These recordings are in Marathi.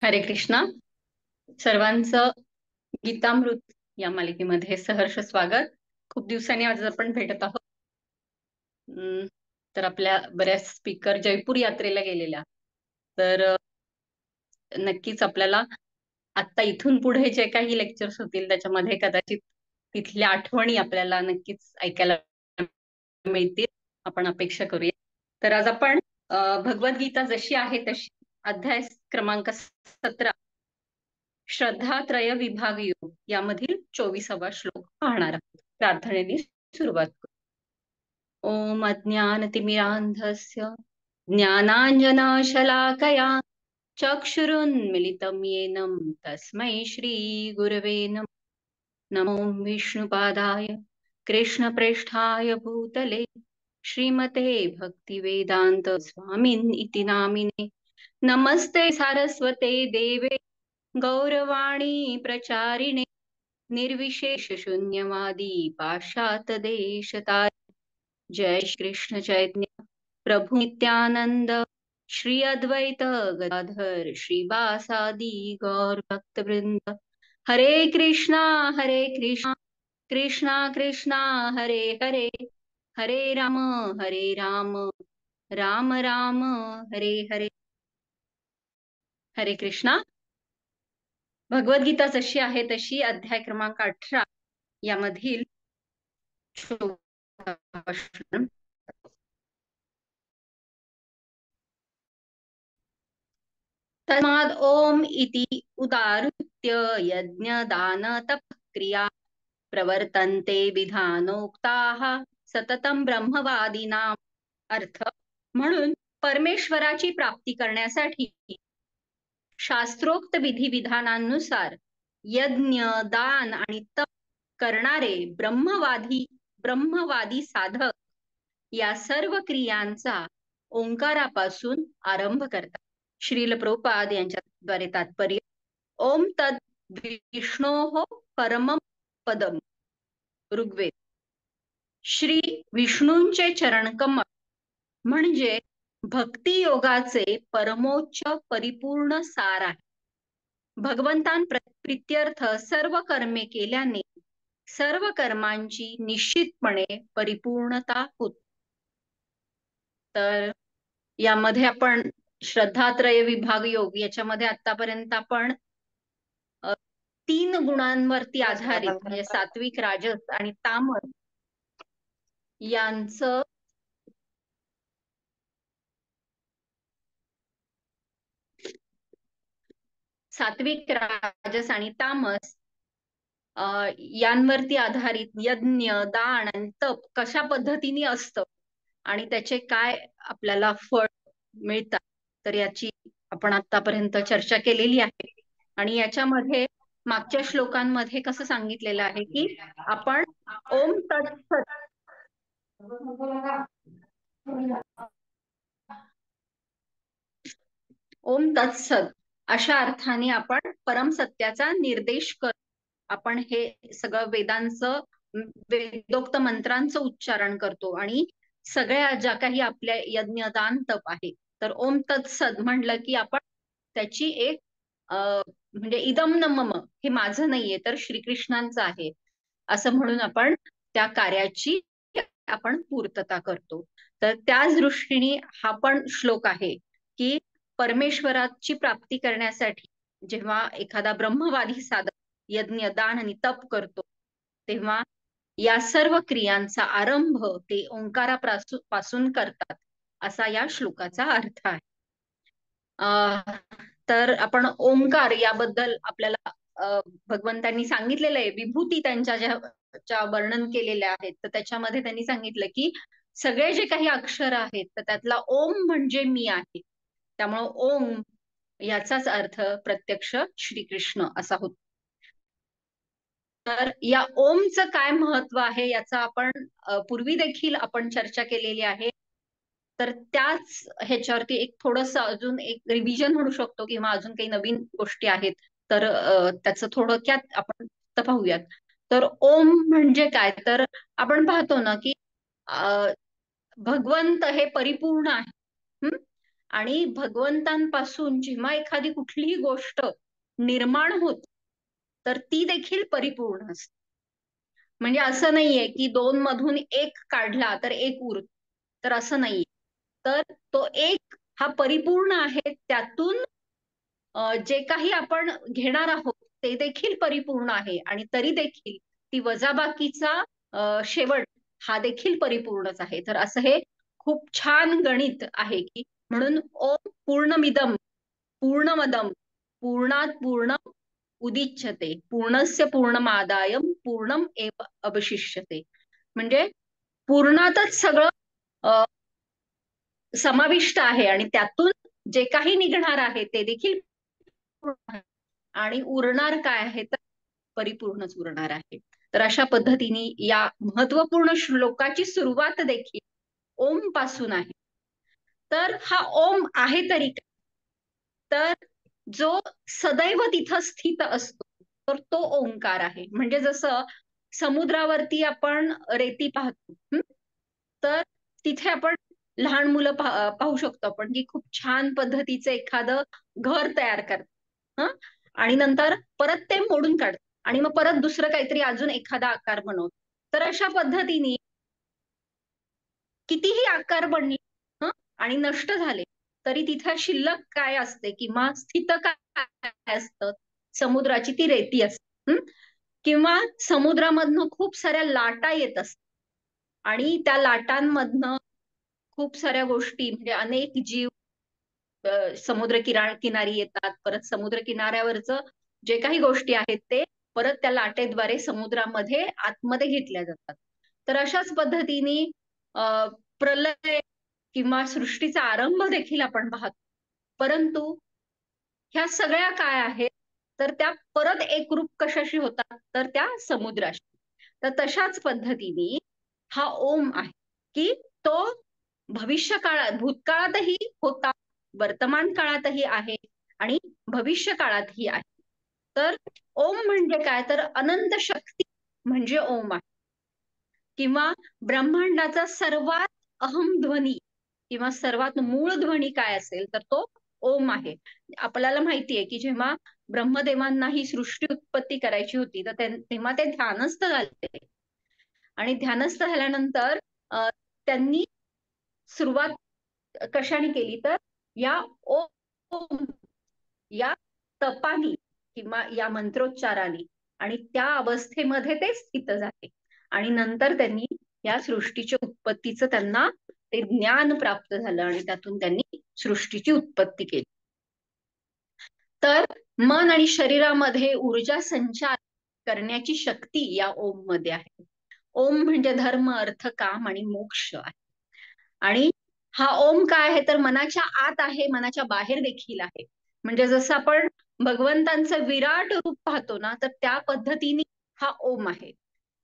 हरे कृष्णा. सर्वांचं गीतामृत या मालिकेमध्ये सहर्ष स्वागत. खूप दिवसांनी आज आपण भेटत आहोत. अं, तर आपल्या बऱ्याच स्पीकर जयपूर यात्रेला गेलेल्या. तर नक्कीच आपल्याला आता इथून पुढे जे काही लेक्चर्स होतील त्याच्यामध्ये कदाचित तिथल्या आठवणी आपल्याला नक्कीच ऐकायला मिळतील, आपण अपेक्षा करूया. तर आज आपण भगवद्गीता जशी आहे तशी अध्याय क्रमांक 17 श्रद्धात्रय विभाग योग यामधील 24वा श्लोक पाहणार आहोत. प्रार्थनेने सुरुवात करू. ओम अज्ञानतिमिरांधस्य ज्ञानांजनशलाकया चक्षुरुन्मिलितं येन तस्मै श्रीगुरवे नमः. नमो विष्णुपादाय कृष्णप्रेष्ठाय भूतले श्रीमते भक्तिवेदांत स्वामिन् इति नामिने. नमस्ते सारस्वते देवे गौरवाणी प्रचारिणे निर्विशेष शून्यवादी पाश्चात देशताय. जय श्री कृष्ण चैतन्य प्रभु नित्यानंद श्री अद्वैत गदाधर श्रीवासादि गौर भक्त वृंद. हरे कृष्णा कृष्णा कृष्णा हरे हरे, हरे राम राम राम राम हरे हरे. हरे कृष्णा. भगवद्गीता जशी आहे तशी अध्याय क्रमांक 18 यामधील प्रश्न. तस्माद् ओम इति उदाहृत्य यज्ञदान तपक्रिया प्रवर्तन्ते विधानोक्ताः सततं ब्रह्मवादिनां. अर्थ म्हणून परमेश्वराची प्राप्ती करण्यासाठी शास्त्रोक्त विधिविधानांनुसार यज्ञ दान आणि तप करणारे ब्रह्मवादी साधक या सर्व क्रियांचा ओंकारापासून आरंभ करतात. श्रील प्रभुपाद यांच्याद्वारे तात्पर्य. ओम तद विष्णोः परमं पदम. ऋग्वेद. श्री विष्णूंचे चरणकमळ म्हणजे भक्ती योगाचे परमोच्च परिपूर्ण सार आहे. प्रित्यर्थ सर्व कर्मे केल्याने सर्व कर्मांची निश्चितपणे परिपूर्णता होते. तर यामध्ये आपण श्रद्धात्रय विभाग योग याच्यामध्ये आतापर्यंत आपण 3 गुणांवरती आधारित म्हणजे सात्विक, राजस आणि तामस यांचं सात्विक, राजस आणि तामस यांवरती आधारित यज्ञ दान आणि तप कशा पद्धतीने असतं आणि त्याचे काय आपल्याला फळ मिळतात तर याची आपण आतापर्यंत चर्चा केलेली आहे. आणि याच्यामध्ये मागच्या श्लोकांमध्ये कसं सांगितलेलं आहे की आपण ओम तत्सत ओम तत्सत अशा अर्थाने आपण परमसत्याचा निर्देश करतो. आपण हे सगळं वेदोक्त मंत्रांचं उच्चारण करतो आणि सगळ्या ज्या काही आपल्या यज्ञ दान तप आहे तर ओम तत्सत म्हणलं की आपण त्याची एक म्हणजे इदम न मम, हे माझं नाहीये तर श्रीकृष्णांचं आहे असं म्हणून आपण त्या कार्याची आपण पूर्तता करतो. तर त्याच दृष्टीने हा पण श्लोक आहे की परमेश्वराची प्राप्ती करण्यासाठी जेव्हा एखादा ब्रह्मवादी साधक यज्ञ दान आणि तप करतो तेव्हा या सर्व क्रियांचा आरंभ ते ओंकारापासून करतात असा या श्लोकाचा अर्थ आहे. तर आपण ओंकार याबद्दल आपल्याला भगवंतांनी सांगितलेलं आहे. विभूती त्यांच्या ज्या वर्णन केलेल्या आहेत तर त्याच्यामध्ये त्यांनी सांगितलं की सगळे जे काही अक्षर आहेत तर त्यातला ओम म्हणजे मी आहे. त्यामुळं ओम याचाच अर्थ प्रत्यक्ष श्रीकृष्ण असा होतो. तर या ओमचं काय महत्व आहे याचा आपण पूर्वी देखील आपण चर्चा केलेली आहे. तर त्याच ह्याच्यावरती एक थोडस अजून एक रिव्हिजन म्हणू शकतो किंवा अजून काही नवीन गोष्टी आहेत तर त्याचं थोडक्यात आपण पाहूयात. तर ओम म्हणजे काय तर आपण पाहतो ना की भगवंत हे परिपूर्ण आहे. आणि भगवंतांपासून जेव्हा एखादी कुठलीही गोष्ट निर्माण होत तर ती देखील परिपूर्ण असते. म्हणजे असं नाहीये की दोन मधून एक काढला तर एक उरत, तर असं नाहीये. तर तो एक हा परिपूर्ण आहे. त्यातून जे काही आपण घेणार आहोत ते देखील परिपूर्ण आहे आणि तरी देखील ती वजाबाकीचा शेवट हा देखील परिपूर्णच आहे. तर असं हे खूप छान गणित आहे की म्हणून ओम पूर्णमिदम पूर्णमदम पूर्णात पूर्णम उदिच्यते पूर्णस्य पूर्णमादाय पूर्णम एव अवशिष्यते. म्हणजे पूर्णातच सगळं समाविष्ट आहे आणि त्यातून जे काही निघणार आहे ते देखील पूर्ण आहे. आणि उरणार काय आहे तर परिपूर्णच उरणार आहे. तर अशा पद्धतीने या महत्वपूर्ण श्लोकाची सुरुवात देखील ओम पासून आहे. तर हा ओम आहे तरी काय? तर जो सदैव तिथं स्थित असतो तर तो ओंकार आहे. म्हणजे जसं समुद्रावरती आपण रेती पाहतो, तर तिथे आपण लहान मुलं पाहू शकतो आपण की खूप छान पद्धतीचं एखादं घर तयार करतात, आणि नंतर परत ते मोडून काढतात आणि मग परत दुसरं काहीतरी अजून एखादा आकार बनवतात. तर अशा पद्धतीने कितीही आकार बनले हं आणि नष्ट झाले तरी तिथे शिल्लक काय असते किंवा स्थित काय असतं, समुद्राची ती रेती असते. किंवा समुद्रामधनं खूप साऱ्या लाटा येत असतात आणि त्या लाटांमधनं खूप साऱ्या गोष्टी म्हणजे अनेक जीव समुद्र किनारी येतात. परत समुद्र किनाऱ्यावरचं जे काही गोष्टी आहेत ते परत त्या लाटेद्वारे समुद्रामध्ये आतमध्ये घेतल्या जातात. तर अशाच पद्धतीने प्रलय किंवा सृष्टीचा आरंभ देखील आपण पाहतो. परंतु ह्या सगळ्या काय आहेत तर त्या परत एकरूप कशाशी होतात तर त्या समुद्राशी. तर तशाच पद्धतीने हा ओम आहे की तो भविष्य काळात भूतकाळातही होता, वर्तमान काळातही आहे आणि भविष्य काळातही आहे. तर ओम म्हणजे काय तर अनंत शक्ती म्हणजे ओम आहे. किंवा ब्रह्मांडाचा सर्वात अहम ध्वनी किंवा सर्वात मूळ ध्वनी काय असेल तर तो ओम आहे. आपल्याला माहितीये की जेव्हा ब्रह्मदेवांना ही सृष्टी उत्पत्ती करायची होती तर तेव्हा ते ध्यानस्थ झाले आणि ध्यानस्थ झाल्यानंतर त्यांनी सुरुवात कशाने केली तर या ओम या तपानी किंवा या मंत्रोच्चाराने आणि त्या अवस्थेमध्ये ते स्थित झाले आणि नंतर त्यांनी या सृष्टीच्या उत्पत्तीचं त्यांना ते ज्ञान प्राप्त झालं आणि त्यातून त्यांनी सृष्टीची उत्पत्ती केली. तर मन आणि शरीरामध्ये ऊर्जा संचार करण्याची शक्ती या ओम मध्ये आहे. ओम म्हणजे धर्म अर्थ काम आणि मोक्ष आहे. आणि हा ओम काय आहे तर मनाच्या आत आहे, मनाच्या बाहेर देखील आहे. म्हणजे जसं आपण भगवंतांचं विराट रूप पाहतो ना तर त्या पद्धतीने हा ओम आहे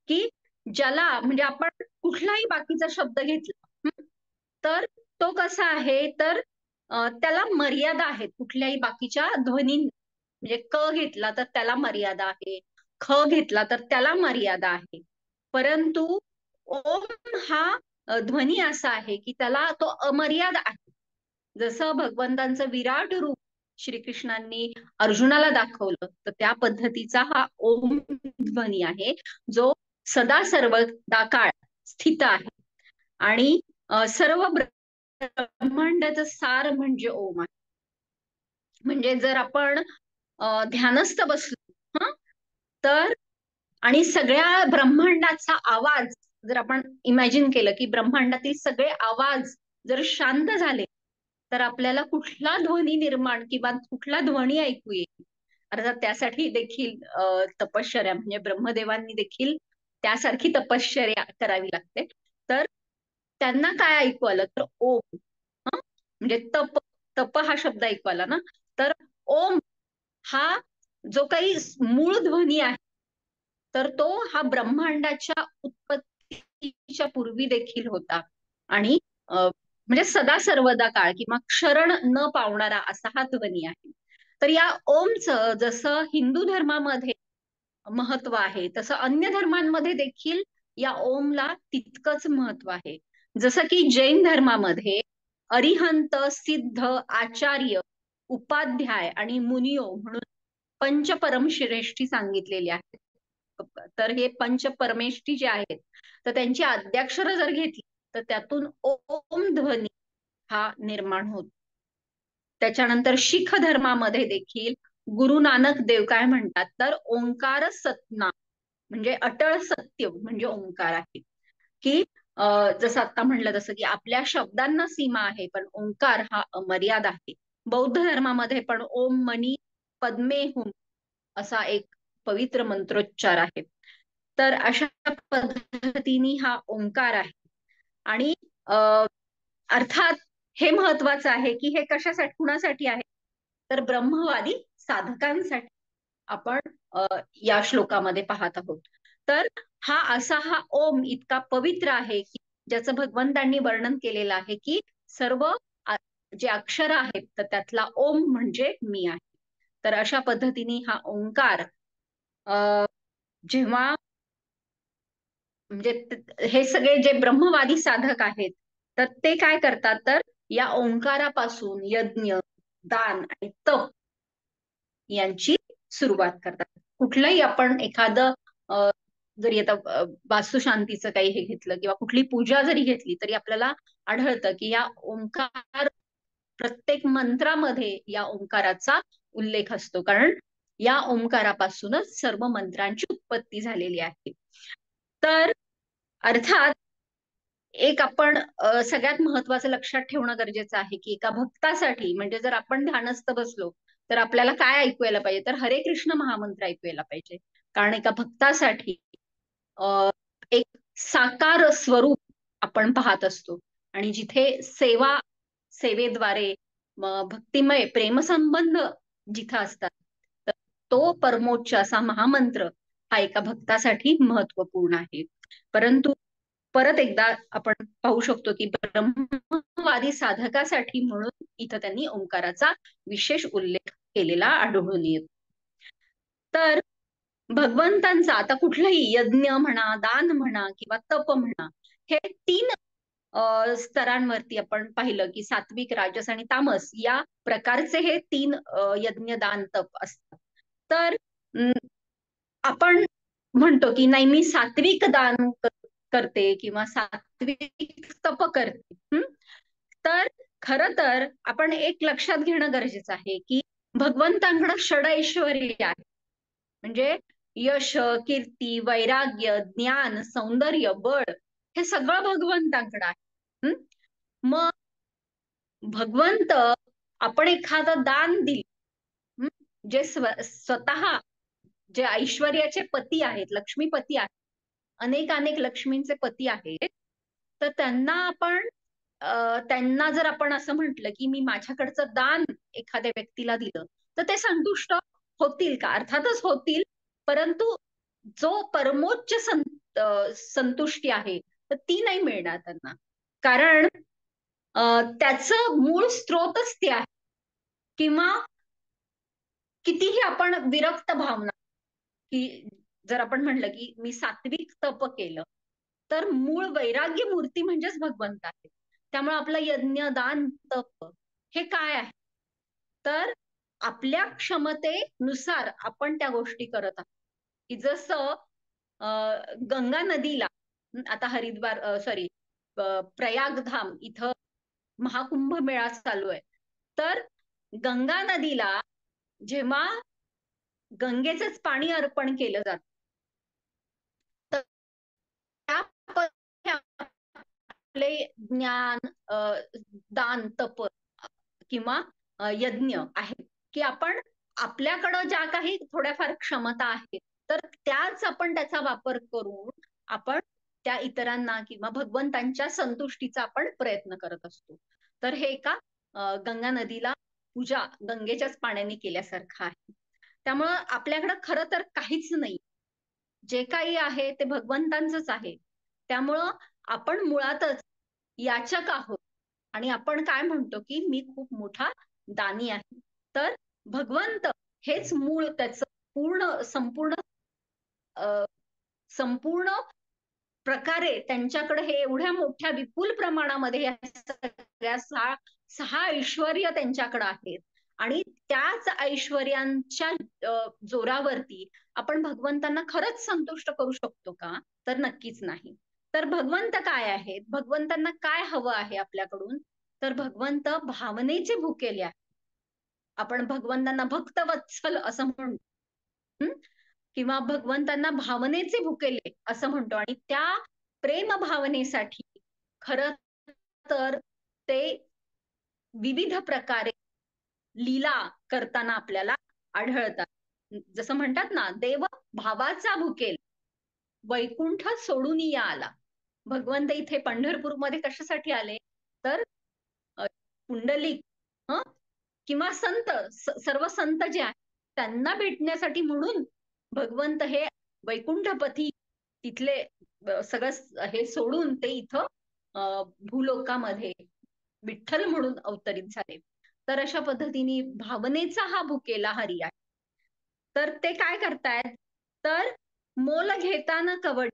की ज्याला म्हणजे आपण कुठलाही बाकीचा शब्द घेतला तर तो कसा आहे तर त्याला मर्यादा आहेत कुठल्याही बाकीच्या ध्वनी. म्हणजे क घेतला तर त्याला मर्यादा आहे, ख घेतला तर त्याला मर्यादा आहे. परंतु ओम हा ध्वनी असा आहे की त्याला तो अमर्याद आहे. जसं भगवंतांचं विराट रूप श्रीकृष्णांनी अर्जुनाला दाखवलं तर त्या पद्धतीचा हा ओम ध्वनी आहे जो सदा सर्वदा काळ स्थित आहे आणि सर्व ब्रह्मांडाचं सार म्हणजे ओम आहे. म्हणजे जर आपण ध्यानस्थ बसलो तर आणि सगळ्या ब्रह्मांडाचा आवाज जर आपण इमॅजिन केलं की ब्रह्मांडातील सगळे आवाज जर शांत झाले तर आपल्याला कुठला ध्वनी निर्माण किंवा कुठला ध्वनी ऐकू येईल. अर्थात त्यासाठी देखील तपश्चर्या म्हणजे ब्रह्मदेवांनी देखील त्यासारखी तपश्चर्या करावी लागते. तर त्यांना काय ऐकू आलं तर ओम, म्हणजे तप, तप हा शब्द ऐकू आला ना तर ओम हा जो काही मूळ ध्वनी आहे तर तो हा ब्रह्मांडाच्या उत्पत्तीच्या पूर्वी देखील होता आणि म्हणजे सदा सर्वदा काळ किंवा क्षरण न पावणारा असा हा ध्वनी आहे. तर या ओमचं जसं हिंदू धर्मामध्ये महत्व आहे तसं अन्य धर्मांमध्ये देखील या ओमला तितकंच महत्व आहे. जसं की जैन धर्मामध्ये अरिहंत, सिद्ध, आचार्य, उपाध्याय आणि मुनियो म्हणून पंचपरमश्रेष्ठी सांगितलेली आहेत. तर हे पंचपरमेष्ठी जे आहेत तर त्यांची आद्याक्षर जर घेतली तर त्यातून ओम ध्वनी हा निर्माण होतो. त्याच्यानंतर शीख धर्मामध्ये देखील गुरु नानक देव काय म्हणतात तर ओंकार सतना म्हणजे अटळ सत्य म्हणजे ओंकार आहे. की जसं आता म्हणलं तसं की आपल्या शब्दांना सीमा आहे पण ओंकार हा अमर्याद आहे. बौद्ध धर्मामध्ये पण ओम मनी पद्मे हुम असा एक पवित्र मंत्रोच्चार आहे. तर अशा पद्धतीने हा ओंकार आहे. आणि अर्थात हे महत्वाचं आहे की हे कशासाठी कुणासाठी आहे तर ब्रह्मवादी साधकांसाठी आपण या श्लोकामध्ये पाहत आहोत. तर हा ओम इतका पवित्र आहे की ज्याचं भगवंतांनी वर्णन केलेलं आहे की सर्व जे अक्षर आहेत तर त्यातला ओम म्हणजे मी आहे. तर अशा पद्धतीने हा ओंकार जेव्हा म्हणजे हे सगळे जे ब्रह्मवादी साधक आहेत तर ते काय करतात तर या ओंकारापासून यज्ञ, दान आणि तप यांची सुरुवात करतात. कुठलंही आपण एखादं जरी आता वास्तुशांतीचं काही हे घेतलं किंवा कुठली पूजा जरी घेतली तरी आपल्याला आढळतं की या ओंकार प्रत्येक मंत्रामध्ये या ओंकाराचा उल्लेख असतो. कारण या ओंकारापासूनच सर्व मंत्रांची उत्पत्ती झालेली आहे. तर अर्थात एक आपण सगळ्यात महत्वाचं लक्षात ठेवणं गरजेचं आहे की एका भक्तासाठी म्हणजे जर आपण ध्यानस्थ बसलो तर आपल्याला काय ऐकवायला पाहिजे तर हरे कृष्ण महामंत्र ऐकवायला पाहिजे. कारण एका भक्तासाठी एक साकार स्वरूप आपण पाहत असतो आणि जिथे सेवेद्वारे भक्तिमय प्रेमसंबंध जिथं असतात तर तो परमोच्च असा महामंत्र हा एका भक्तासाठी महत्वपूर्ण आहे. परंतु परत एकदा आपण पाहू शकतो की ब्रह्मवादी साधकासाठी म्हणून इथं त्यांनी ओंकाराचा विशेष उल्लेख केलेला आढळून येतो. तर भगवंतांचा आता कुठलंही यज्ञ म्हणा, दान म्हणा किंवा तप म्हणा हे तीन स्तरांवरती आपण पाहिलं की सात्विक, राजस आणि तामस या प्रकारचे हे तीन यज्ञ, दान, तप असतात. तर आपण म्हणतो की नाही मी सात्विक दान करते किंवा सात्विक तप करते. तर खर तर आपण एक लक्षात घेणं गरजेचं आहे की भगवंतांकडे षडऐश्वर्य आहे. म्हणजे यश, कीर्ती, वैराग्य, ज्ञान, सौंदर्य, बळ हे सगळं भगवंतांकडे आहे. मग भगवंत आपण एखादं दान दिलं जे स्वतः जे ऐश्वर्याचे पती आहेत, लक्ष्मीपती आहेत, अनेक लक्ष्मींचे पती आहेत, तर त्यांना जर आपण असं म्हटलं की मी माझ्याकडचं दान एखाद्या व्यक्तीला दिलं तर ते संतुष्ट होतील का? अर्थातच होतील, परंतु जो परमोच्च संतुष्टी आहे तर ती नाही मिळणार त्यांना. कारण त्याचं मूळ स्रोतच ते आहे. किंवा कितीही आपण विरक्त भावना की जर आपण म्हणलं की मी सात्विक तप केलं तर मूळ वैराग्य मूर्ती म्हणजेच भगवंत आहे. त्यामुळे आपलं यज्ञ, दान, तप हे काय आहे तर आपल्या क्षमतेनुसार आपण त्या गोष्टी करत आहोत. की जसं गंगा नदीला आता प्रयागधाम इथं महाकुंभ मेळा चालू आहे. तर गंगा नदीला जेव्हा गंगेचंच पाणी अर्पण केलं जातं तर त्या आपले ज्ञान, दान, तप किंवा यज्ञ आहे की आपण आपल्याकडं ज्या काही थोड्याफार क्षमता आहेत तर त्याच आपण त्याचा वापर करून आपण त्या इतरांना किंवा भगवंतांच्या संतुष्टीचा आपण प्रयत्न करत असतो. तर हे एका गंगा नदीला पूजा गंगेच्याच पाण्याने केल्यासारखं आहे. त्यामुळं आपल्याकडं खरं तर काहीच नाही, जे काही आहे ते भगवंतांचंच आहे. त्यामुळं आपण मुळातच याचक आहोत आणि आपण काय म्हणतो की मी खूप मोठा दानी आहे. तर भगवंत हेच मूळ त्याचं संपूर्ण प्रकारे त्यांच्याकडे हे एवढ्या मोठ्या विपुल प्रमाणामध्ये सगळ्या सहा ऐश्वर्य त्यांच्याकडे आहेत आणि त्याच ऐश्वर्यांच्या जोरावरती आपण भगवंतांना खरंच संतुष्ट करू शकतो का? तर नक्कीच नाही. तर भगवंत काय आहेत? भगवंतांना काय हवं आहे आपल्याकडून? तर भगवंत भावनेचे भुकेले आहेत. आपण भगवंतांना भक्तवत्सल असं म्हणतो. किंवा भगवंतांना भावनेचे भुकेले असं म्हणतो आणि त्या प्रेम भावनेसाठी खरं तर ते विविध प्रकारे लीला करताना आपल्याला आढळतात. जसं म्हणतात ना, देव भावाचा भुकेल, वैकुंठ सोडून या आला. भगवंत इथे पंढरपूरमध्ये कशासाठी आले? तर पुंडलिक हं किंवा संत सर्व संत जे आहेत त्यांना भेटण्यासाठी म्हणून भगवंत हे वैकुंठपती तिथले सगळं हे सोडून ते इथं भूलोकामध्ये विठ्ठल म्हणून अवतरित झाले. तर अशा पद्धतीने भावनेचा हा भुकेला हरी आहे. तर ते काय करतायत? तर मोल घेताना कवड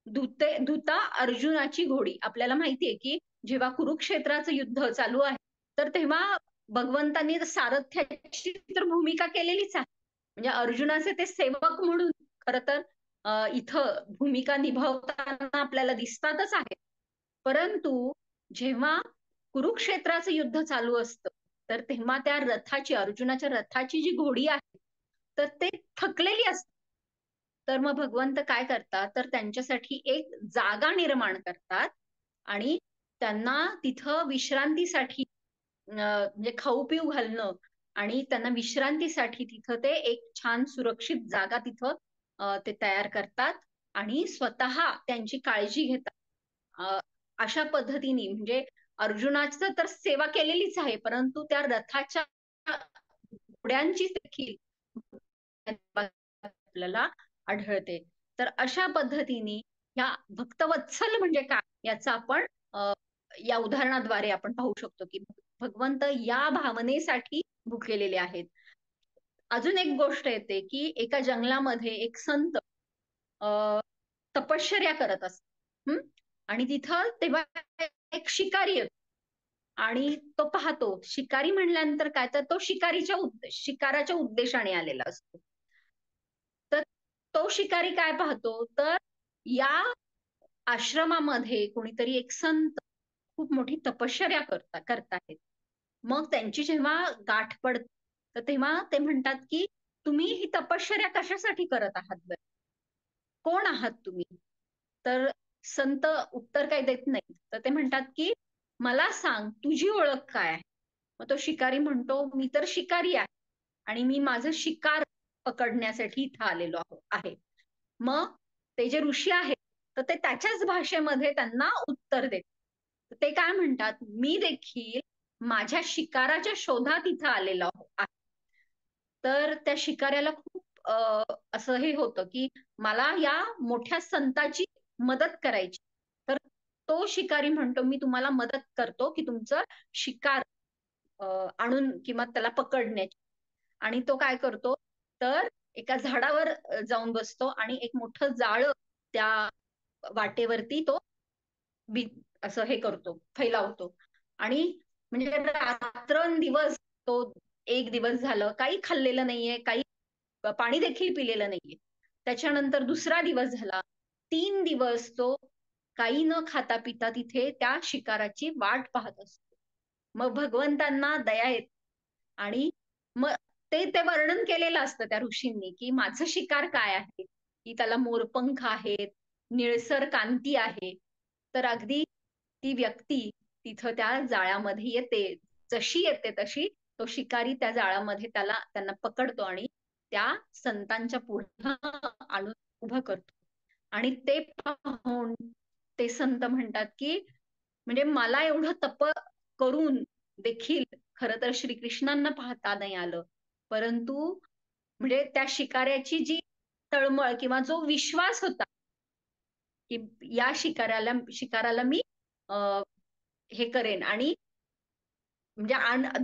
धुता अर्जुनाची घोडी. आपल्याला माहितीये की जेव्हा कुरुक्षेत्राचं युद्ध चालू आहे, तर तेव्हा भगवंतांनी सारथ्याची तर भूमिका केलेलीच आहे. म्हणजे अर्जुनाचे ते सेवक म्हणून खरं तर इथं भूमिका निभावताना आपल्याला दिसतातच आहेत. परंतु जेव्हा कुरुक्षेत्राचं युद्ध चालू असतं, तर तेव्हा त्या रथाची, अर्जुनाच्या रथाची जी घोडी आहे, तर ते थकलेली असते. तर मग भगवंत काय करतात, तर त्यांच्यासाठी एक जागा निर्माण करतात आणि त्यांना तिथं विश्रांतीसाठी म्हणजे खाऊ पिऊ घालणं आणि त्यांना विश्रांतीसाठी तिथं ते एक छान सुरक्षित जागा तिथं ते तयार करतात आणि स्वतः त्यांची काळजी घेतात. अशा पद्धतीने म्हणजे अर्जुनाचं तर सेवा केलेलीच आहे, परंतु त्या रथाच्या घोड्यांची देखील आपल्याला आढळते. तर अशा पद्धतीने ह्या भक्तवत्सल म्हणजे काय याचा आपण या उदाहरणाद्वारे आपण पाहू शकतो की भगवंत या भावनेसाठी भुकेलेले आहेत. अजून एक गोष्ट येते की एका जंगलामध्ये एक संत तपश्चर्या करत असत. आणि तिथं तेव्हा एक शिकारी येतो आणि तो पाहतो. शिकारी म्हणल्यानंतर काय, तर तो शिकाराच्या उद्देशाने आलेला असतो. तर तो शिकारी काय पाहतो, तर या आश्रमामध्ये कोणीतरी एक संत खूप मोठी तपश्चर्या करतायत. मग त्यांची जेव्हा गाठ पडते, तर तेव्हा ते म्हणतात, की तुम्ही ही तपश्चर्या कशासाठी करत आहात बरं? कोण आहात तुम्ही? तर संत उत्तर काही देत नाही. तर ते म्हणतात, की मला सांग तुझी ओळख काय आहे? मग तो शिकारी म्हणतो, मी तर शिकारी आहे आणि मी माझं शिकार पकडण्यासाठी इथं आलेलो आहे. मग ते जे ऋषी आहेत, तर ते त्याच्याच भाषेमध्ये त्यांना उत्तर देतात. ते काय म्हणतात, मी देखील माझ्या शिकाराच्या शोधात इथं आलेलो आहे. तर त्या शिकाऱ्याला खूप असं हे होतं, की मला या मोठ्या संताची मदत करायची. तर तो शिकारी म्हणतो, मी तुम्हाला मदत करतो, की तुमचं शिकार अ, आणून किंवा त्याला पकडण्याची. आणि तो काय करतो, तर एका झाडावर जाऊन बसतो आणि एक मोठं जाळं त्या वाटेवरती तो बी असं हे करतो, फैलावतो. आणि म्हणजे रात्रंदिवस तो एक दिवस झालं, काही खाल्लेलं नाहीये, काही पाणी देखील पिलेलं नाहीये. त्याच्यानंतर दुसरा दिवस झाला. 3 दिवस तो काही न खाता पिता तिथे त्या शिकाराची वाट पाहत असतो. मग भगवंतांना दया येते आणि मग ते वर्णन केलेलं असतं त्या ऋषींनी, की माझं शिकार काय आहे, की त्याला मोरपंख आहेत, निळसर कांती आहे. तर अगदी ती व्यक्ती तिथं त्या जाळ्यामध्ये येते. जशी येते तशी तो शिकारी त्या जाळ्यामध्ये त्यांना पकडतो आणि त्या संतांच्या पुढं आणून उभं करतो. आणि ते पाहून ते संत म्हणतात, की म्हणजे मला एवढं तप करून देखील खरं तर श्रीकृष्णांना पाहता नाही आलं. परंतु म्हणजे त्या शिकाऱ्याची जी तळमळ किंवा जो विश्वास होता, की या शिकाराला मी अ, हे करेन आणि म्हणजे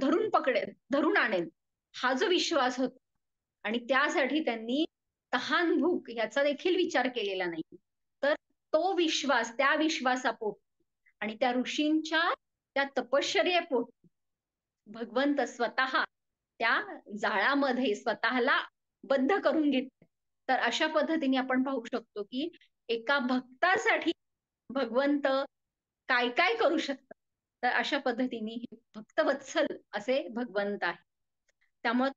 धरून आणेन, हा जो विश्वास होता आणि त्यासाठी त्यांनी तहान भूक याचा देखील विचार केलेला नाही. तर तो विश्वास, त्या विश्वासापोटी आणि त्या ऋषींच्या त्या तपश्चर्येपोटी भगवंत स्वतः त्या जाळामध्ये स्वतःला बद्ध करून घेतले. तर अशा पद्धतीने आपण पाहू शकतो की एका भक्तासाठी भगवंत काय काय करू शकतात. तर अशा पद्धतीने हे भक्तवत्सल असे भगवंत आहे. त्यामुळे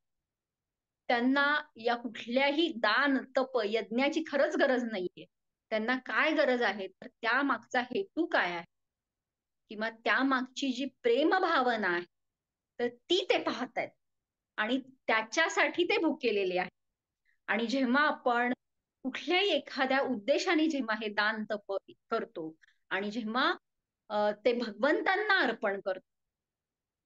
त्यांना या कुठल्याही दान तप यज्ञाची खरंच गरज नाहीये. त्यांना काय गरज आहे, तर त्या मागचा हेतू काय आहे किंवा त्या मागची जी प्रेम भावना आहे, तर ती ते पाहतायत आणि त्याच्यासाठी ते भुकेलेले आहेत. आणि जेव्हा आपण कुठल्याही एखाद्या उद्देशाने जेव्हा हे दान तप करतो आणि जेव्हा ते भगवंतांना अर्पण करतो,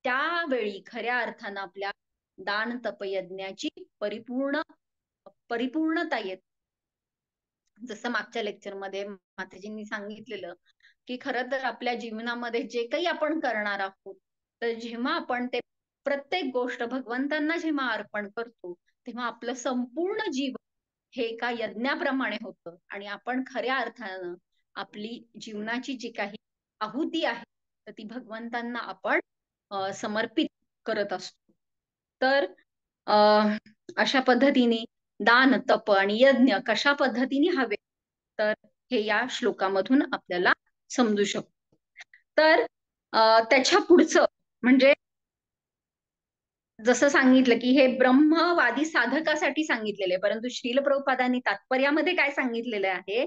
त्यावेळी खऱ्या अर्थानं आपल्या दान तप यज्ञाची परिपूर्णता येते. जसं मागच्या लेक्चरमध्ये माताजींनी सांगितलेलं की खरं तर आपल्या जीवनामध्ये जे काही आपण करणार आहोत, तर जेव्हा आपण ते प्रत्येक गोष्ट भगवंतांना जेव्हा अर्पण करतो, तेव्हा आपलं संपूर्ण जीवन हे एका यज्ञाप्रमाणे होतं आणि आपण खऱ्या अर्थानं आपली जीवनाची जी काही आहुती आहे, तर ती भगवंतांना आपण समर्पित करत असतो. तर अशा पद्धतीने दान तप आणि यज्ञ कशा पद्धतीने हवे, तर हे या श्लोकामधून आपल्याला समजू शकतो. तर त्याच्या पुढचं म्हणजे जसं सांगितलं की हे ब्रह्मवादी साधकासाठी सांगितलेले, परंतु श्रील प्रभुपादांनी तात्पर्यामध्ये काय सांगितलेले आहे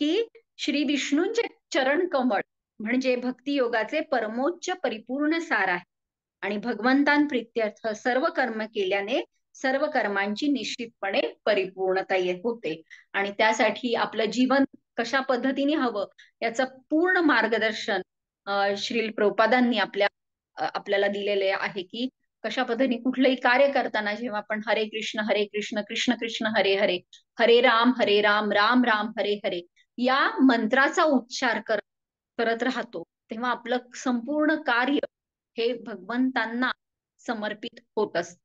की श्री विष्णूंचे चरण कमळ म्हणजे भक्ती योगाचे परमोच्च परिपूर्ण सार आहे आणि भगवंतांप्रित्यर्थ सर्व कर्म केल्याने सर्व कर्मांची निश्चितपणे परिपूर्णता होते आणि त्यासाठी आपलं जीवन कशा पद्धतीने हवं याचं पूर्ण मार्गदर्शन श्रील प्रभुपादांनी आपल्याला दिलेले आहे की कशा पद्धतीने कुठलंही कार्य करताना जेव्हा आपण हरे कृष्ण कृष्ण कृष्ण हरे हरे हरे राम राम राम हरे हरे या मंत्राचा उच्चार करत राहतो, तेव्हा आपलं संपूर्ण कार्य हे भगवंतांना समर्पित होत असत.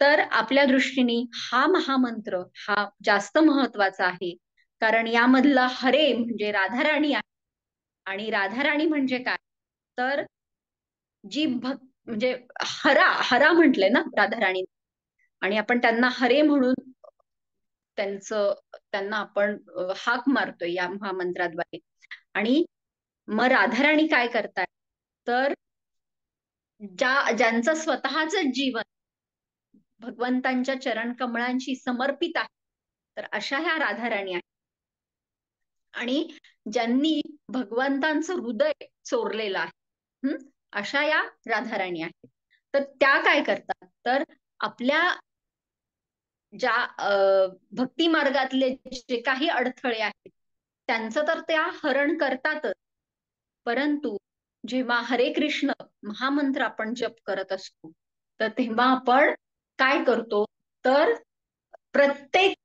तर आपल्या दृष्टीने हा महामंत्र हा जास्त महत्वाचा आहे, कारण यामधला हरे म्हणजे राधाराणी आहे आणि राधाराणी म्हणजे काय, तर जी म्हणजे हरा म्हटलंय ना राधाराणी आणि आपण त्यांना हरे म्हणून त्यांना आपण हाक मारतोय या महामंत्राद्वारे. आणि मग राधाराणी काय करतात, तर ज्यांचं स्वतःच जीवन भगवंतांच्या चरण कमळांशी समर्पित आहे, तर अशा ह्या राधाराणी आहेत आणि ज्यांनी भगवंतांचं हृदय चोरलेलं आहे, अशा या राधाराणी आहेत. तर त्या काय करतात, तर आपल्या ज्या भक्ती मार्गातले जे काही अडथळे आहेत त्यांचं तर त्या हरण करतातच, परंतु जेव्हा हरे कृष्ण महामंत्र आपण जप करत असतो, तर तेव्हा आपण काय करतो, तर प्रत्येक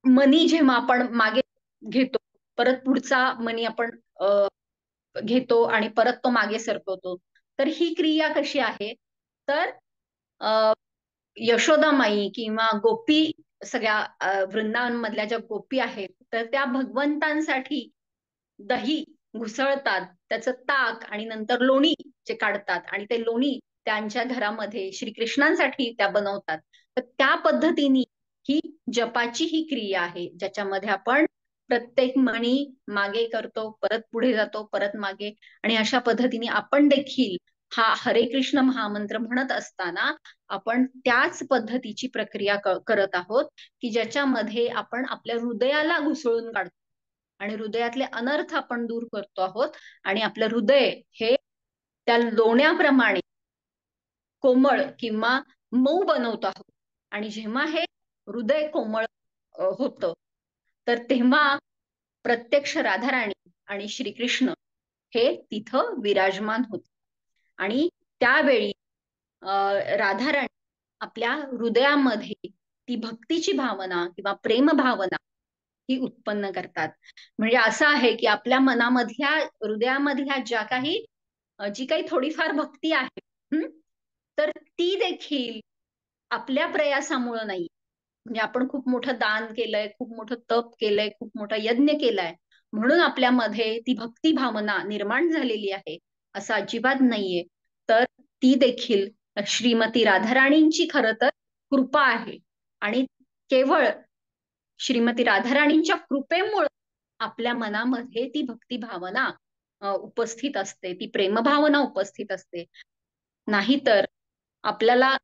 मनी जेव्हा आपण मागे घेतो, परत पुढचा मनी आपण घेतो आणि परत तो मागे सरकवतो, तर ही क्रिया कशी आहे, तर यशोदामाई किंवा गोपी सगळ्या वृंदावन मधल्या ज्या गोपी आहेत, तर त्या भगवंतांसाठी दही घुसळतात, त्याचं ताक आणि नंतर लोणी जे काढतात आणि ते लोणी त्यांच्या घरामध्ये श्रीकृष्णांसाठी त्या बनवतात. तर त्या पद्धतीने ही जपाची ही क्रिया आहे, ज्याच्यामध्ये आपण प्रत्येक मणी मागे करतो, परत पुढे जातो, परत मागे, आणि अशा पद्धतीने आपण देखील हा हरे कृष्ण महामंत्र म्हणत असताना आपण त्याच पद्धतीची प्रक्रिया करत आहोत की ज्याच्यामध्ये आपण आपल्या हृदयाला घुसळून काढतो आणि हृदयातले अनर्थ आपण दूर करतो आहोत आणि आपलं हृदय हे त्या लोण्याप्रमाणे कोमळ किंवा मऊ बनवतो आहोत. आणि जेव्हा हे हृदय कोमळ होतं, तर तेव्हा प्रत्यक्ष राधाराणी आणि श्रीकृष्ण हे तिथं विराजमान होते आणि त्यावेळी राधाराणी आपल्या हृदयामध्ये ती भक्तीची भावना किंवा प्रेम भावना ही उत्पन्न करतात. म्हणजे असं आहे की आपल्या मनामधल्या हृदयामधल्या जी काही थोडीफार भक्ती आहे, तर ती देखील आपल्या प्रयासामुळं नाही, म्हणजे आपण खूप मोठं दान केलंय, खूप मोठं तप केलंय, खूप मोठा यज्ञ केलाय म्हणून आपल्यामध्ये ती भक्ती भावना निर्माण झालेली आहे, असं अजिबात नाहीये. तर ती देखील श्रीमती राधाराणींची खरं तर कृपा आहे. आणि केवळ श्रीमती राधाराणींच्या कृपेमुळे आपल्या मनामध्ये ती भक्ती भावना उपस्थित असते, ती प्रेमभावना उपस्थित असते. नाहीतर आपल्याला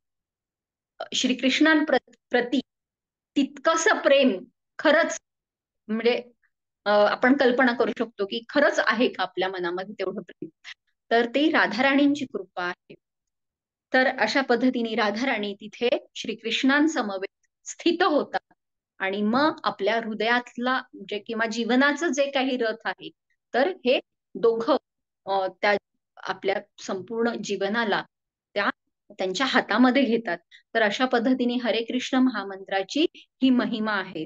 श्रीकृष्णांप्रती तितकंसं प्रेम खरंच म्हणजे आपण कल्पना करू शकतो की खरंच आहे का आपल्या मनामध्ये तेवढं प्रेम. तर ती राधाराणींची कृपा आहे. तर अशा पद्धतीने राधाराणी तिथे श्रीकृष्णांसमवेत स्थित होतात आणि मग आपल्या हृदयातला म्हणजे किंवा जीवनाचं जे काही रथ आहे तर हे दोघं त्या आपल्या संपूर्ण जीवनाला त्या त्यांच्या हातामध्ये घेतात. तर अशा पद्धतीने हरे कृष्ण महामंत्राची ही महिमा आहे.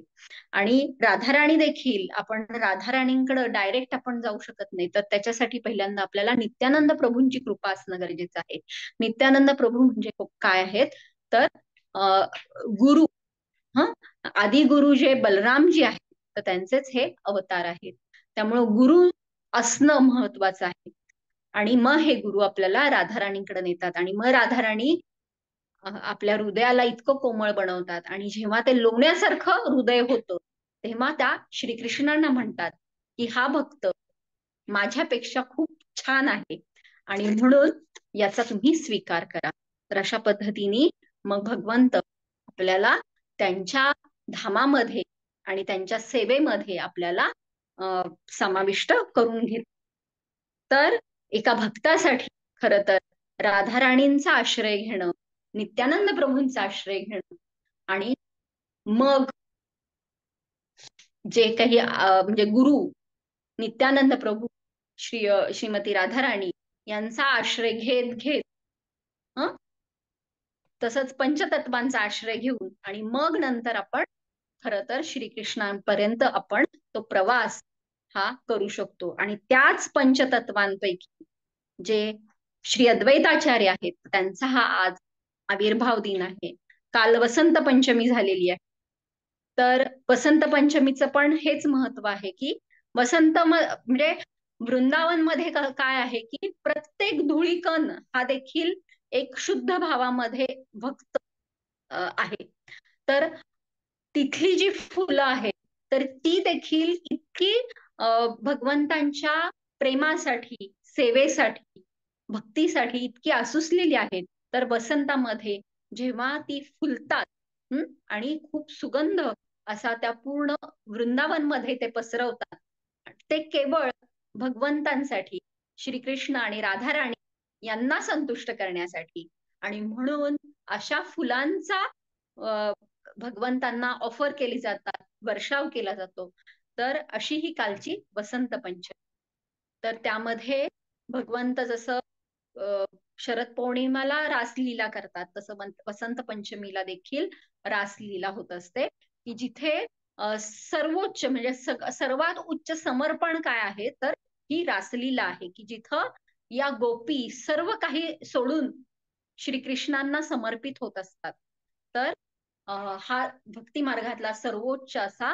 आणि राधाराणी देखील, आपण राधाराणींकडे डायरेक्ट आपण जाऊ शकत नाही, तर त्याच्यासाठी पहिल्यांदा आपल्याला नित्यानंद प्रभूंची कृपा असणं गरजेचं आहे. नित्यानंद प्रभू म्हणजे काय आहेत तर गुरु, हा आदि गुरु जे बलरामजी आहेत तर त्यांचेच हे अवतार आहेत. त्यामुळे गुरु असणं महत्वाचं आहे. आणि मग हे गुरु आपल्याला राधाराणींकडे नेतात आणि मग राधाराणी आपल्या हृदयाला इतकं कोमळ बनवतात आणि जेव्हा ते लोण्यासारखं हृदय होतं तेव्हा त्या श्रीकृष्णांना म्हणतात की हा भक्त माझ्यापेक्षा खूप छान आहे आणि म्हणून याचा तुम्ही स्वीकार करा. तर अशा पद्धतीने मग भगवंत आपल्याला त्यांच्या धामामध्ये आणि त्यांच्या सेवेमध्ये आपल्याला समाविष्ट करून घेत. तर एका भक्तासाठी खर तर राधाराणींचा आश्रय घेणं, नित्यानंद प्रभूंचा आश्रय घेणं आणि मग जे काही म्हणजे गुरु नित्यानंद प्रभू श्रीमती राधाराणी यांचा आश्रय घेत घेत तसंच पंचतत्वांचा आश्रय घेऊन आणि मग नंतर आपण खर तर श्रीकृष्णांपर्यंत आपण तो प्रवास हा करू शकतो. आणि त्याच पंचतत्वांपैकी जे श्री अद्वैताचार्य आहेत त्यांचा हा आज आविर्भाव दिन आहे. काल वसंत पंचमी झालेली आहे. तर वसंत पंचमीचं पण हेच महत्व आहे की वसंत म्हणजे वृंदावन मध्ये काय आहे की प्रत्येक धुळीकण हा देखील एक शुद्ध भावामध्ये भक्त आहे. तर तिथली जी फुलं आहेत तर ती देखील इतकी भगवंतांच्या प्रेमासाठी, सेवेसाठी, भक्तीसाठी इतकी आसुसलेली आहेत. तर वसंतामध्ये जेव्हा ती फुलतात आणि खूप सुगंध असा त्या पूर्ण वृंदावन मध्ये ते पसरवतात, ते केवळ भगवंतांसाठी, श्रीकृष्ण आणि राधाराणी यांना संतुष्ट करण्यासाठी. आणि म्हणून अशा फुलांचा भगवंतांना ऑफर केली जातात, वर्षाव केला जातो. तर अशी ही कालची वसंत पंचमी. तर त्यामध्ये भगवंत जसं शरद पौर्णिमाला रासलीला करतात तसं वसंत पंचमीला देखील रासलीला होत असते की जिथे सर्वोच्च म्हणजे सर्वात उच्च समर्पण काय आहे तर ही रासलीला आहे की जिथं या गोपी सर्व काही सोडून श्रीकृष्णांना समर्पित होत असतात. तर हा भक्ती मार्गातला सर्वोच्च असा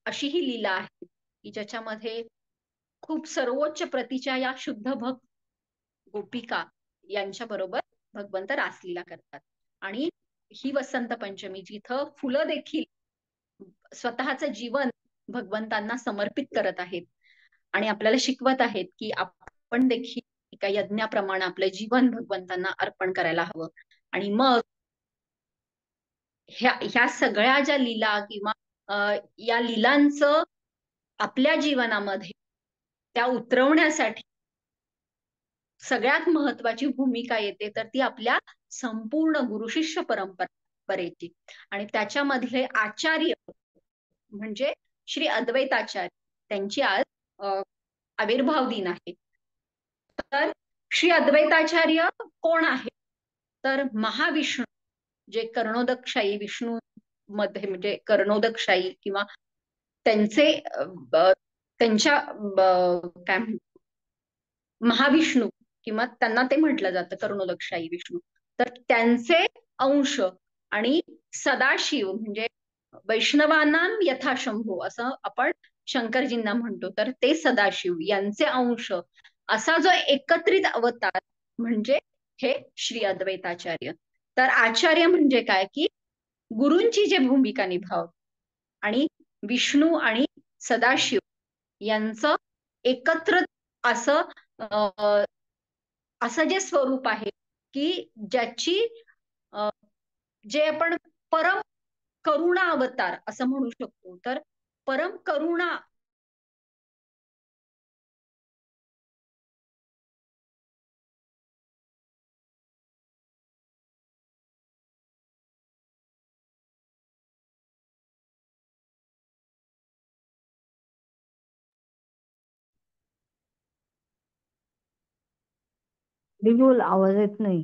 अशी ही लीला आहे की ज्याच्यामध्ये खूप सर्वोच्च प्रतीच्या या शुद्ध भक्त गोपिका यांच्या बरोबर भगवंत रासलीला करतात. आणि ही वसंत पंचमी जिथं फुलं देखील स्वतःचं जीवन भगवंतांना समर्पित करत आहेत आणि आपल्याला शिकवत आहेत की आपण देखील एका यज्ञाप्रमाणे आपलं जीवन भगवंतांना अर्पण करायला हवं. आणि मग ह्या सगळ्या ज्या लीला किंवा या लीलांचं आपल्या जीवनामध्ये त्या उतरवण्यासाठी सगळ्यात महत्वाची भूमिका येते तर ती आपल्या संपूर्ण गुरुशिष्य परंपरेची. आणि त्याच्यामधले आचार्य म्हणजे श्री अद्वैताचार्य त्यांची आज आविर्भाव दिन आहे. तर श्री अद्वैताचार्य कोण आहे तर महाविष्णू जे कर्णोदकशाही विष्णू मध्ये म्हणजे कर्णोदकशाही किंवा त्यांचे त्यांच्या काय महाविष्णू किंवा त्यांना ते म्हटलं जातं कर्णोदकशाही विष्णू. तर त्यांचे अंश आणि सदाशिव म्हणजे वैष्णवानां यथाशंभो असं आपण शंकरजींना म्हणतो. तर ते सदाशिव यांचे अंश असा जो एकत्रित अवतार म्हणजे हे श्री अद्वैताचार्य. तर आचार्य म्हणजे काय की गुरूंची जे भूमिका निभाव आणि विष्णू आणि सदाशिव यांचं एकत्र असं असं जे स्वरूप आहे की ज्याची जे आपण परम करुणा अवतार असं म्हणू शकतो. तर परम करुणा बोल, आवाज येत नाही.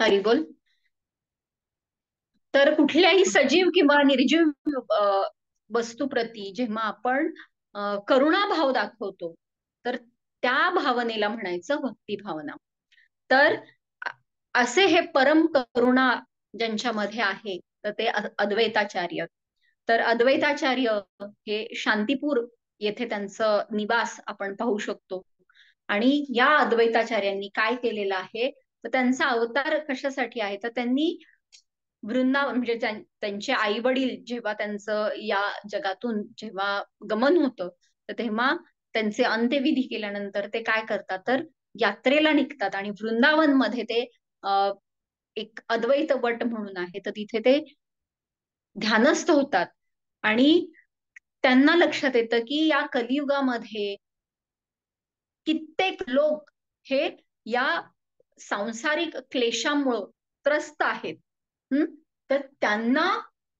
हरी बोल. तर कुठल्याही सजीव किंवा निर्जीव वस्तूप्रती जेव्हा आपण करुणा भाव दाखवतो तर त्या भावनेला म्हणायचं भक्ती भावना. तर असे हे परम करुणा ज्यांच्यामध्ये आहे तर ते अद्वैताचार्य. तर अद्वैताचार्य हे शांतीपूर येथे त्यांचं निवास आपण पाहू शकतो. आणि या अद्वैताचार्यांनी काय केलेलं आहे तर त्यांचा अवतार कशासाठी आहे तर त्यांनी वृंदावन म्हणजे त्यांचे आई वडील जेव्हा त्यांचं या जगातून जेव्हा गमन होतं तर तेव्हा त्यांचे अंत्यविधी केल्यानंतर ते काय करतात तर यात्रेला निघतात आणि वृंदावन मध्ये ते एक अद्वैत वट म्हणून आहे तर तिथे ते ध्यानस्थ होतात. आणि त्यांना लक्षात येतं की या कलियुगामध्ये कित्येक लोक हे या सांसारिक क्लेशामुळं त्रस्त आहेत. तर त्यांना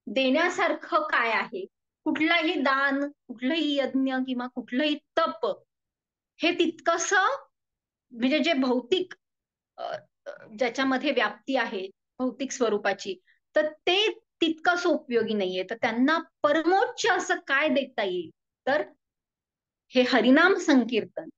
देण्यासारखं काय आहे. कुठलाही दान, कुठलंही यज्ञ किंवा कुठलंही तप हे तितकस म्हणजे जे भौतिक ज्याच्यामध्ये व्याप्ती आहे भौतिक स्वरूपाची तर ते तितकंच उपयोगी नाहीये. तर त्यांना परमोच्च असं काय देता येईल तर हे हरिनाम संकीर्तन,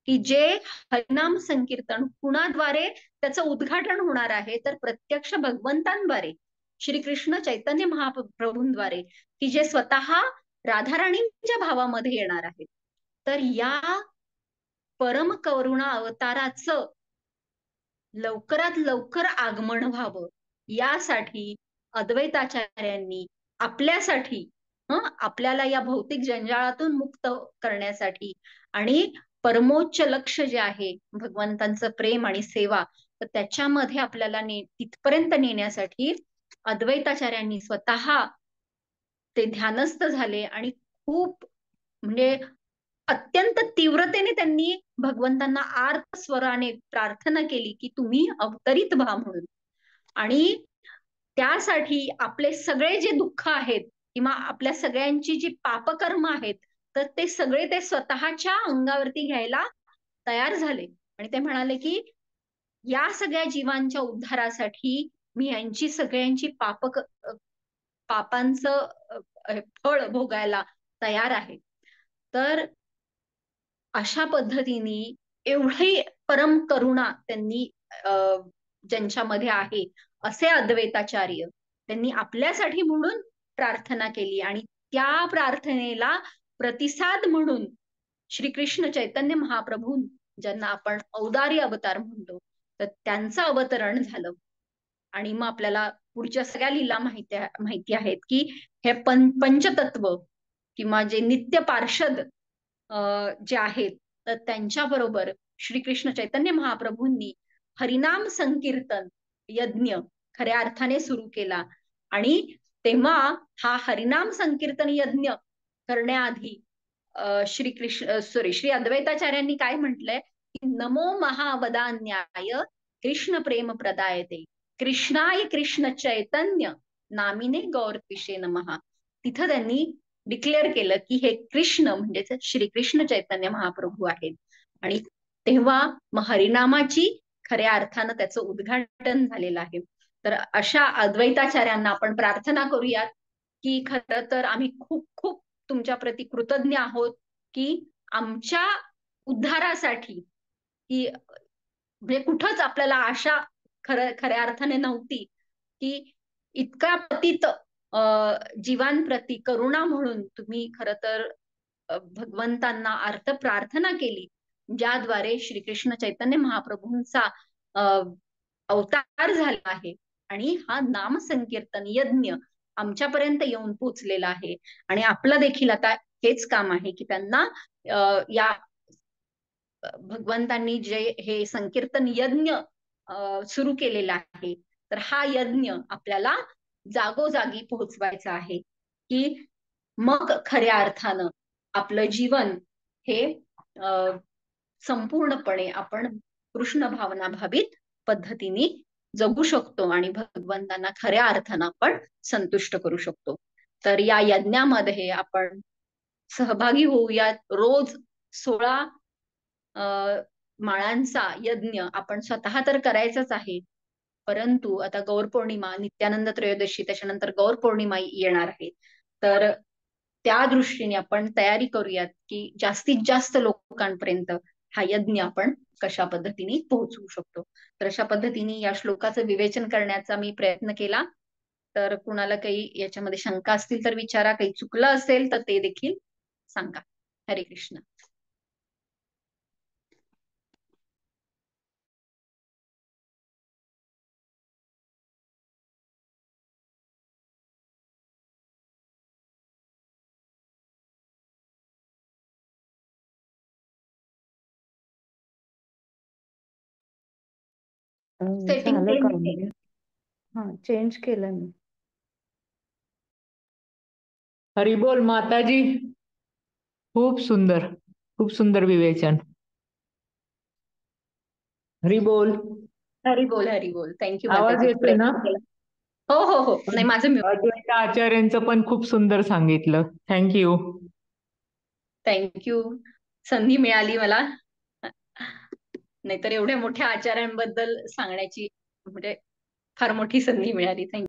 की जे हरिनाम संकीर्तन कुणाद्वारे त्याचं उद्घाटन होणार आहे तर प्रत्यक्ष भगवंतांद्वारे, श्रीकृष्ण चैतन्य महाप्रभूंद्वारे, की जे स्वतः राधाराणींच्या भावामध्ये येणार आहेत. तर या परम करुणा अवताराचं लवकरात लवकर आगमन व्हावं यासाठी अद्वैताचार्यांनी आपल्यासाठी आपल्याला या भौतिक जंजाळातून मुक्त करण्यासाठी आणि परमोच्च लक्ष जे आहे भगवंतांचं प्रेम आणि सेवा तर त्याच्यामध्ये आपल्याला तिथपर्यंत नेण्यासाठी अद्वैताचार्यांनी स्वतः ते ध्यानस्थ झाले आणि खूप म्हणजे अत्यंत तीव्रतेने त्यांनी भगवंतांना आर्त स्वराने प्रार्थना केली की तुम्ही अवतरित व्हा म्हणून. आणि त्यासाठी आपले सगळे जे दुःख आहेत किंवा आपल्या सगळ्यांची जी पापकर्म आहेत तर ते सगळे ते स्वतःच्या अंगावरती घ्यायला तयार झाले. आणि ते म्हणाले की या सगळ्या जीवांच्या उद्धारासाठी मी यांची सगळ्यांची पापांचं फळ भोगायला तयार आहे. तर अशा पद्धतीने एवढी परम करुणा त्यांनी ज्यांच्यामध्ये आहे असे अद्वैताचार्य त्यांनी आपल्यासाठी म्हणून प्रार्थना केली आणि त्या प्रार्थनेला प्रतिसाद म्हणून श्रीकृष्ण चैतन्य महाप्रभू ज्यांना आपण औदार्य अवतार म्हणतो तर त्यांचं अवतरण झालं. आणि मग आपल्याला पुढच्या सगळ्या लीला माहिती आहेत की हे पंचतत्व किंवा जे नित्य पार्षद जे आहेत तर त्यांच्या बरोबर श्रीकृष्ण चैतन्य महाप्रभूंनी हरिनाम संकीर्तन यज्ञ खऱ्या अर्थाने सुरू केला. आणि तेव्हा हा हरिनाम संकीर्तन यज्ञ करण्याआधी श्री अद्वैताचार्यांनी काय म्हटलंय की नमो महावदान्याय कृष्ण प्रेम प्रदायते कृष्णाय कृष्ण चैतन्य नामिने गौरविषे नमः. तिथं त्यांनी डिक्लेअर केलं की हे कृष्ण म्हणजे श्रीकृष्ण चैतन्य महाप्रभू आहेत. आणि तेव्हा मग हरिनामाची खऱ्या अर्थानं त्याचं उद्घाटन झालेलं आहे. तर अशा अद्वैताचार्यांना आपण प्रार्थना करूयात की खरं तर आम्ही खूप खूप तुमच्या प्रती कृतज्ञ आहोत की आमच्या उद्धारासाठी की म्हणजे कुठंच आपल्याला आशा खऱ्या अर्थाने नव्हती की इतका पतित जीवांप्रती करुणा म्हणून तुम्ही खरं तर भगवंतांना अर्थ प्रार्थना केली, ज्याद्वारे श्रीकृष्ण चैतन्य महाप्रभूंचा अवतार झाला आहे आणि हा नाम संकीर्तन यज्ञ आमच्यापर्यंत येऊन पोचलेला आहे. आणि आपलं देखील आता हेच काम आहे की त्यांना या भगवंतांनी जे हे संकीर्तन यज्ञ सुरू केलेला आहे, तर हा यज्ञ आपल्याला जागोजागी पोहोचवायचा आहे की मग खऱ्या अर्थानं आपलं जीवन हे संपूर्णपणे आपण कृष्ण भावना भावित पद्धतीने जगू शकतो आणि भगवंतांना खऱ्या अर्थानं आपण संतुष्ट करू शकतो. तर या यज्ञामध्ये आपण सहभागी होऊयात. रोज 16 माळांचा यज्ञ आपण स्वतः तर करायचाच आहे, परंतु आता गौर पौर्णिमा, नित्यानंद त्रयोदशी, त्याच्यानंतर गौर पौर्णिमा येणार आहे. तर त्या दृष्टीने आपण तयारी करूयात की जास्तीत जास्त लोकांपर्यंत हा यज्ञ आपण कशा पद्धतीने पोहोचवू शकतो. तर अशा पद्धतीने या श्लोकाचं विवेचन करण्याचा मी प्रयत्न केला. तर कुणाला काही याच्यामध्ये शंका असतील तर विचारा, काही चुकलं असेल तर ते देखील सांगा. हरे कृष्ण. सेटिंग झालं चेंज का केली. म्हणजे? हा, चेंज केलं मी. हरिबोल माताजी. खूप सुंदर विवेचन. हरिबोल. हरी बोल, हरी बोल. थँक्यू आवाज माताजी, येतोय ना? प्रयत्न केला. हो हो हो, नाही माझं अद्वैत आचार्यांचं पण खूप सुंदर सांगितलं. थँक्यू. थँक्यू. संधी मिळाली मला, नाहीतर एवढ्या मोठ्या आचार्यांबद्दल सांगण्याची म्हणजे फार मोठी संधी मिळाली. थँक्यू.